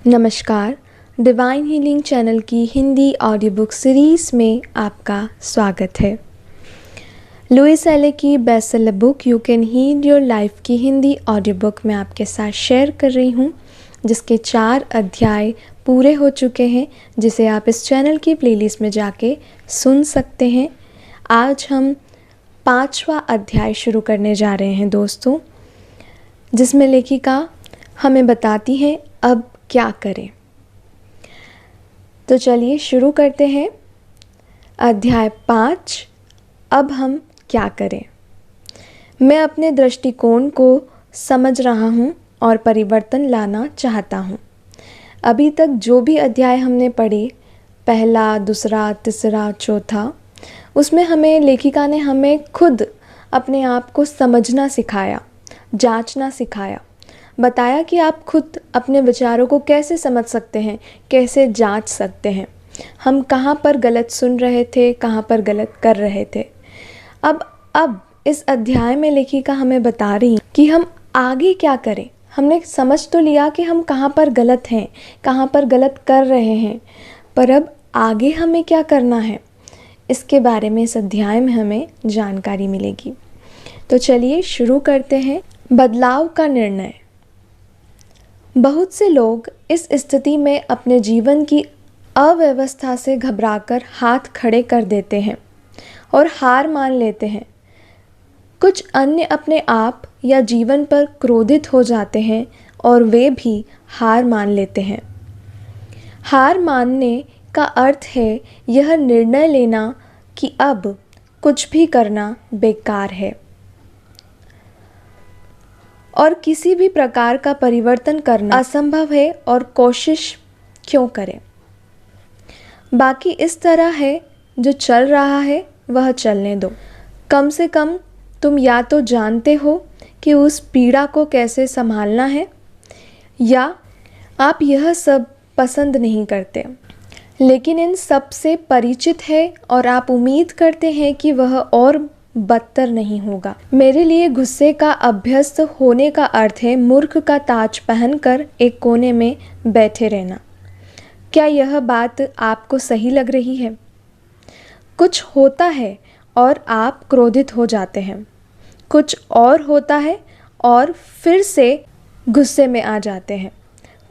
नमस्कार। Divine healing channel की Hindi audio book series में आपका स्वागत है। लुइस एले की bestseller book you can heal your life की हिंदी ऑडियो बुक मैं आपके साथ शेयर कर रही हूँ, जिसके 4 अध्याय पूरे हो चुके हैं, जिसे आप इस चैनल की प्लेलिस्ट में जाके सुन सकते हैं। आज हम 5वां अध्याय शुरू करने जा रहे हैं दोस्तों, जिसमें लेखिका हमें बताती है अब क्या करें। तो चलिए शुरू करते हैं। अध्याय 5, अब हम क्या करें। मैं अपने दृष्टिकोण को समझ रहा हूँ और परिवर्तन लाना चाहता हूँ। अभी तक जो भी अध्याय हमने पढ़े, पहला, दूसरा, तीसरा, चौथा, उसमें हमें लेखिका ने हमें खुद अपने आप को समझना सिखाया, जांचना सिखाया, बताया कि आप खुद अपने विचारों को कैसे समझ सकते हैं, कैसे जांच सकते हैं, हम कहाँ पर गलत सुन रहे थे, कहाँ पर गलत कर रहे थे। अब इस अध्याय में लेखिका हमें बता रही कि हम आगे क्या करें। हमने समझ तो लिया कि हम कहाँ पर गलत हैं, कहाँ पर गलत कर रहे हैं, पर अब आगे हमें क्या करना है, इसके बारे में इस अध्याय में हमें जानकारी मिलेगी। तो चलिए शुरू करते हैं। बदलाव का निर्णय। बहुत से लोग इस स्थिति में अपने जीवन की अव्यवस्था से घबराकर हाथ खड़े कर देते हैं और हार मान लेते हैं। कुछ अन्य अपने आप या जीवन पर क्रोधित हो जाते हैं और वे भी हार मान लेते हैं। हार मानने का अर्थ है यह निर्णय लेना कि अब कुछ भी करना बेकार है और किसी भी प्रकार का परिवर्तन करना असंभव है और कोशिश क्यों करें। बाकी इस तरह है, जो चल रहा है वह चलने दो। कम से कम तुम या तो जानते हो कि उस पीड़ा को कैसे संभालना है, या आप यह सब पसंद नहीं करते, लेकिन इन सब से परिचित है और आप उम्मीद करते हैं कि वह और बदतर नहीं होगा। मेरे लिए गुस्से का अभ्यस्त होने का अर्थ है मूर्ख का ताज पहनकर एक कोने में बैठे रहना। क्या यह बात आपको सही लग रही है? कुछ होता है और आप क्रोधित हो जाते हैं, कुछ और होता है और फिर से गुस्से में आ जाते हैं,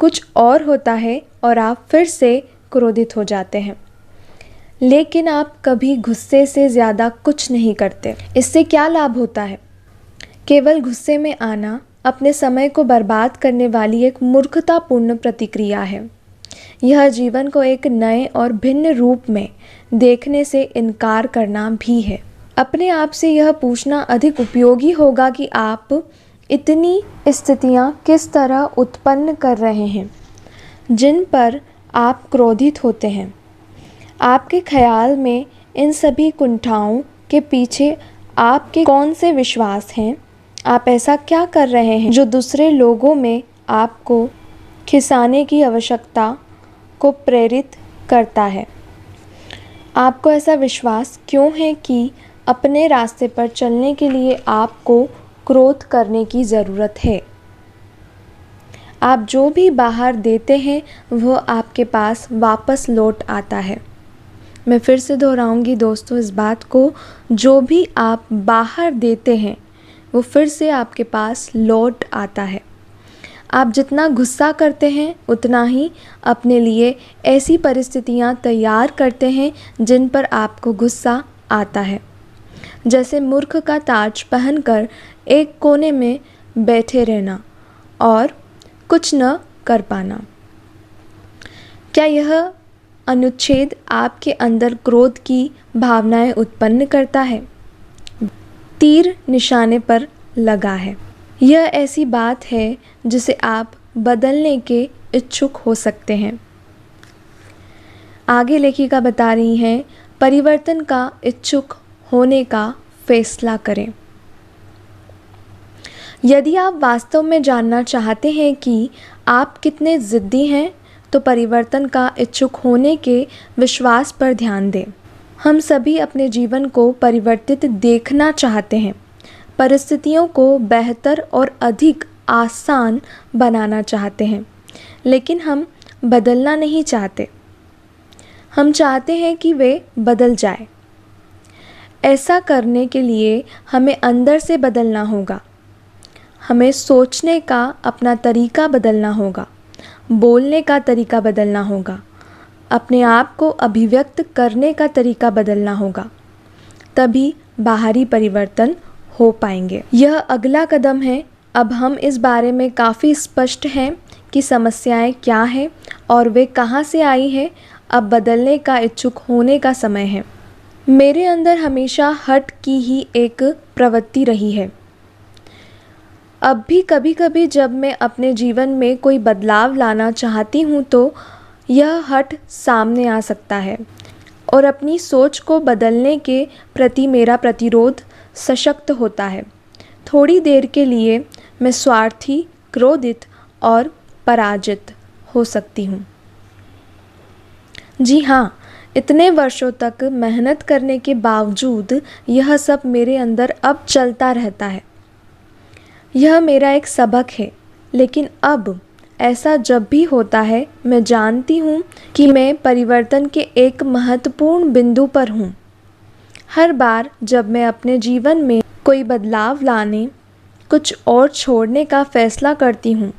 कुछ और होता है और आप फिर से क्रोधित हो जाते हैं, लेकिन आप कभी गुस्से से ज़्यादा कुछ नहीं करते। इससे क्या लाभ होता है? केवल गुस्से में आना अपने समय को बर्बाद करने वाली एक मूर्खतापूर्ण प्रतिक्रिया है। यह जीवन को एक नए और भिन्न रूप में देखने से इनकार करना भी है। अपने आप से यह पूछना अधिक उपयोगी होगा कि आप इतनी स्थितियाँ किस तरह उत्पन्न कर रहे हैं जिन पर आप क्रोधित होते हैं। आपके ख्याल में इन सभी कुंठाओं के पीछे आपके कौन से विश्वास हैं? आप ऐसा क्या कर रहे हैं जो दूसरे लोगों में आपको खिसाने की आवश्यकता को प्रेरित करता है? आपको ऐसा विश्वास क्यों है कि अपने रास्ते पर चलने के लिए आपको क्रोध करने की ज़रूरत है? आप जो भी बाहर देते हैं वह आपके पास वापस लौट आता है। मैं फिर से दोहराऊंगी दोस्तों इस बात को, जो भी आप बाहर देते हैं वो फिर से आपके पास लौट आता है। आप जितना गुस्सा करते हैं उतना ही अपने लिए ऐसी परिस्थितियां तैयार करते हैं जिन पर आपको गुस्सा आता है। जैसे मूर्ख का ताज पहनकर एक कोने में बैठे रहना और कुछ न कर पाना। क्या यह अनुच्छेद आपके अंदर क्रोध की भावनाएं उत्पन्न करता है? तीर निशाने पर लगा है। यह ऐसी बात है जिसे आप बदलने के इच्छुक हो सकते हैं। आगे लेखिका बता रही हैं, परिवर्तन का इच्छुक होने का फैसला करें। यदि आप वास्तव में जानना चाहते हैं कि आप कितने ज़िद्दी हैं, तो परिवर्तन का इच्छुक होने के विश्वास पर ध्यान दें। हम सभी अपने जीवन को परिवर्तित देखना चाहते हैं, परिस्थितियों को बेहतर और अधिक आसान बनाना चाहते हैं, लेकिन हम बदलना नहीं चाहते, हम चाहते हैं कि वे बदल जाए। ऐसा करने के लिए हमें अंदर से बदलना होगा। हमें सोचने का अपना तरीका बदलना होगा, बोलने का तरीका बदलना होगा, अपने आप को अभिव्यक्त करने का तरीका बदलना होगा, तभी बाहरी परिवर्तन हो पाएंगे। यह अगला कदम है। अब हम इस बारे में काफ़ी स्पष्ट हैं कि समस्याएं क्या हैं और वे कहाँ से आई हैं। अब बदलने का इच्छुक होने का समय है। मेरे अंदर हमेशा हठ की ही एक प्रवृत्ति रही है। अब भी कभी कभी जब मैं अपने जीवन में कोई बदलाव लाना चाहती हूँ तो यह हठ सामने आ सकता है और अपनी सोच को बदलने के प्रति मेरा प्रतिरोध सशक्त होता है। थोड़ी देर के लिए मैं स्वार्थी, क्रोधित और पराजित हो सकती हूँ। जी हाँ, इतने वर्षों तक मेहनत करने के बावजूद यह सब मेरे अंदर अब चलता रहता है। यह मेरा एक सबक है, लेकिन अब ऐसा जब भी होता है मैं जानती हूँ कि मैं परिवर्तन के एक महत्वपूर्ण बिंदु पर हूँ। हर बार जब मैं अपने जीवन में कोई बदलाव लाने, कुछ और छोड़ने का फैसला करती हूँ,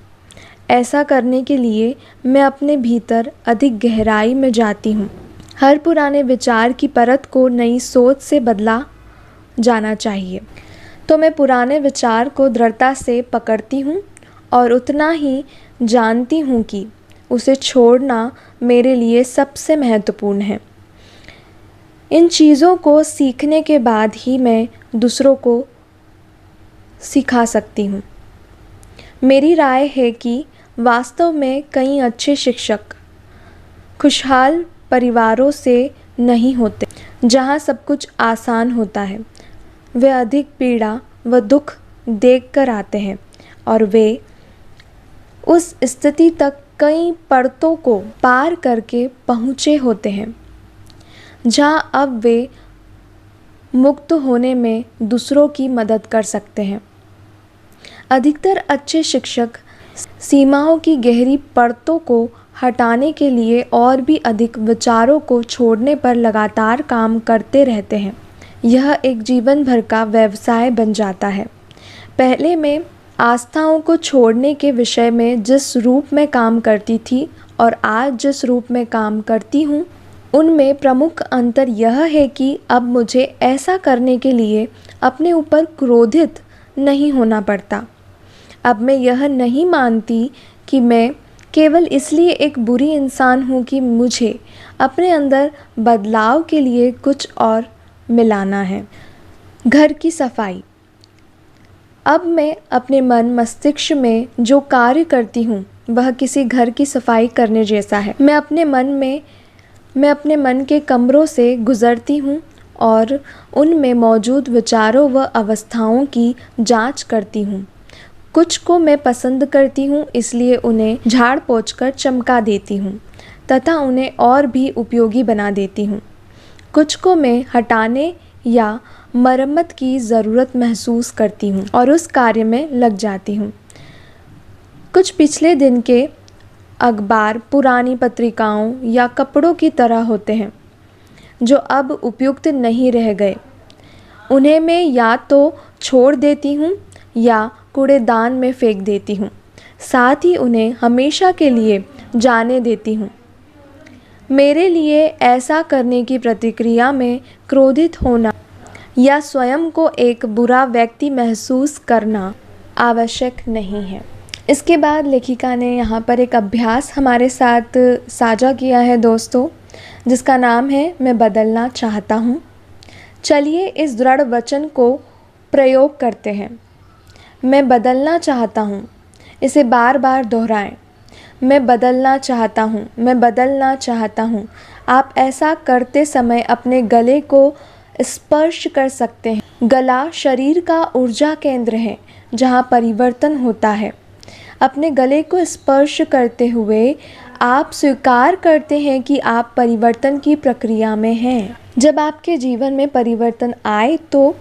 ऐसा करने के लिए मैं अपने भीतर अधिक गहराई में जाती हूँ। हर पुराने विचार की परत को नई सोच से बदला जाना चाहिए। तो मैं पुराने विचार को दृढ़ता से पकड़ती हूँ और उतना ही जानती हूँ कि उसे छोड़ना मेरे लिए सबसे महत्वपूर्ण है। इन चीज़ों को सीखने के बाद ही मैं दूसरों को सिखा सकती हूँ। मेरी राय है कि वास्तव में कई अच्छे शिक्षक खुशहाल परिवारों से नहीं होते जहाँ सब कुछ आसान होता है। वे अधिक पीड़ा व दुख देखकर आते हैं और वे उस स्थिति तक कई परतों को पार करके पहुँचे होते हैं जहाँ अब वे मुक्त होने में दूसरों की मदद कर सकते हैं। अधिकतर अच्छे शिक्षक सीमाओं की गहरी परतों को हटाने के लिए और भी अधिक विचारों को छोड़ने पर लगातार काम करते रहते हैं। यह एक जीवन भर का व्यवसाय बन जाता है। पहले मैं आस्थाओं को छोड़ने के विषय में जिस रूप में काम करती थी और आज जिस रूप में काम करती हूँ, उनमें प्रमुख अंतर यह है कि अब मुझे ऐसा करने के लिए अपने ऊपर क्रोधित नहीं होना पड़ता। अब मैं यह नहीं मानती कि मैं केवल इसलिए एक बुरी इंसान हूँ कि मुझे अपने अंदर बदलाव के लिए कुछ और मिलाना है। घर की सफाई। अब मैं अपने मन मस्तिष्क में जो कार्य करती हूँ वह किसी घर की सफाई करने जैसा है। मैं अपने मन के कमरों से गुजरती हूँ और उनमें मौजूद विचारों व अवस्थाओं की जांच करती हूँ। कुछ को मैं पसंद करती हूँ, इसलिए उन्हें झाड़ पोंछ कर चमका देती हूँ तथा उन्हें और भी उपयोगी बना देती हूँ। कुछ को मैं हटाने या मरम्मत की ज़रूरत महसूस करती हूँ और उस कार्य में लग जाती हूँ। कुछ पिछले दिन के अखबार, पुरानी पत्रिकाओं या कपड़ों की तरह होते हैं जो अब उपयुक्त नहीं रह गए। उन्हें मैं या तो छोड़ देती हूँ या कूड़ेदान में फेंक देती हूँ, साथ ही उन्हें हमेशा के लिए जाने देती हूँ। मेरे लिए ऐसा करने की प्रतिक्रिया में क्रोधित होना या स्वयं को एक बुरा व्यक्ति महसूस करना आवश्यक नहीं है। इसके बाद लेखिका ने यहाँ पर एक अभ्यास हमारे साथ साझा किया है दोस्तों, जिसका नाम है मैं बदलना चाहता हूँ। चलिए इस दृढ़ वचन को प्रयोग करते हैं। मैं बदलना चाहता हूँ। इसे बार बार दोहराएं। मैं बदलना चाहता हूँ, मैं बदलना चाहता हूँ। आप ऐसा करते समय अपने गले को स्पर्श कर सकते हैं। गला शरीर का ऊर्जा केंद्र है जहाँ परिवर्तन होता है। अपने गले को स्पर्श करते हुए आप स्वीकार करते हैं कि आप परिवर्तन की प्रक्रिया में हैं। जब आपके जीवन में परिवर्तन आए तो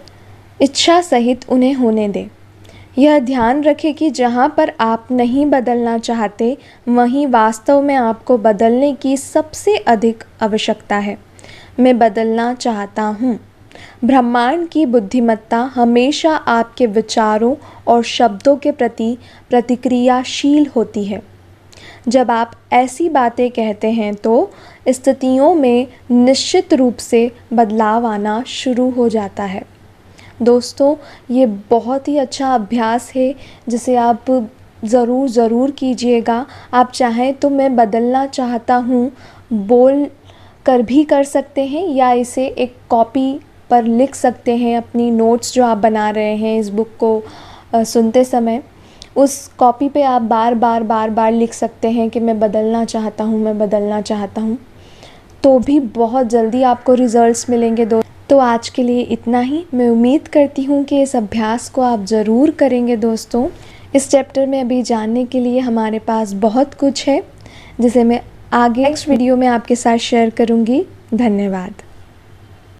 इच्छा सहित उन्हें होने दें। यह ध्यान रखें कि जहाँ पर आप नहीं बदलना चाहते वहीं वास्तव में आपको बदलने की सबसे अधिक आवश्यकता है। मैं बदलना चाहता हूँ। ब्रह्मांड की बुद्धिमत्ता हमेशा आपके विचारों और शब्दों के प्रति प्रतिक्रियाशील होती है। जब आप ऐसी बातें कहते हैं तो स्थितियों में निश्चित रूप से बदलाव आना शुरू हो जाता है। दोस्तों, ये बहुत ही अच्छा अभ्यास है जिसे आप ज़रूर कीजिएगा। आप चाहें तो मैं बदलना चाहता हूँ बोल कर भी कर सकते हैं या इसे एक कॉपी पर लिख सकते हैं। अपनी नोट्स जो आप बना रहे हैं इस बुक को सुनते समय, उस कॉपी पे आप बार बार लिख सकते हैं कि मैं बदलना चाहता हूँ, मैं बदलना चाहता हूँ। तो भी बहुत जल्दी आपको रिज़ल्ट्स मिलेंगे। तो आज के लिए इतना ही। मैं उम्मीद करती हूँ कि इस अभ्यास को आप ज़रूर करेंगे दोस्तों। इस चैप्टर में अभी जानने के लिए हमारे पास बहुत कुछ है जिसे मैं आगे नेक्स्ट वीडियो में आपके साथ शेयर करूँगी। धन्यवाद।